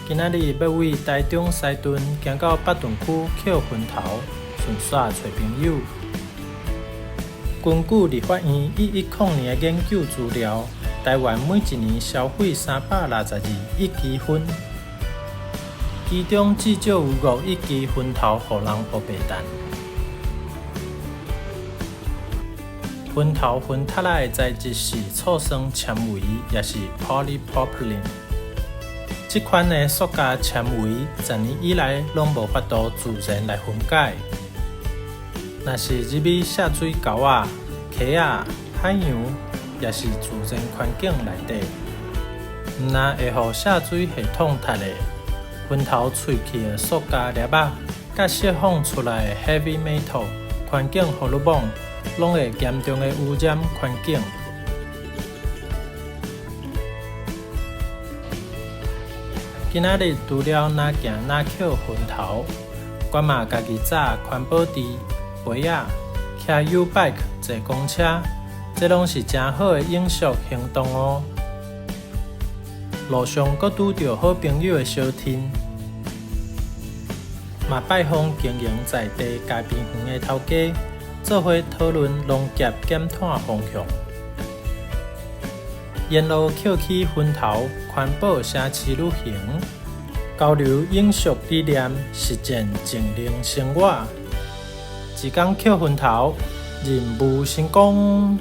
今仔日要为台中西屯行到北屯区捡分头，顺续找朋友。根据立法院1102年的研究资料，台湾每一年消费362亿支薰，其中至少有5亿支薰头予人无白蛋。薰头薰塔内的材质是醋酸纤维，也是 polypropylene。这款的塑胶纤维10年以来拢无法度自然来分解。若是入去下水沟仔、溪仔、海洋，也是自然环境内底，毋但会予下水系统塌的薰头喙齿的塑胶粒仔，甲释放出来的 heavy metal 环境荷尔蒙，拢会严重的污染环境。今仔日除了哪行哪捡薰头，我嘛家己扎环保池、杯仔、骑 U-bike 坐公车，这拢是真好的永续行动哦。路上阁拄到好朋友的相挺，嘛拜访经营在地咖啡园的头家，做伙讨论农业减碳方向。沿路捡起薰头，环保城市旅行，交流永续理念，实践净零生活。一天捡薰头，任务成功。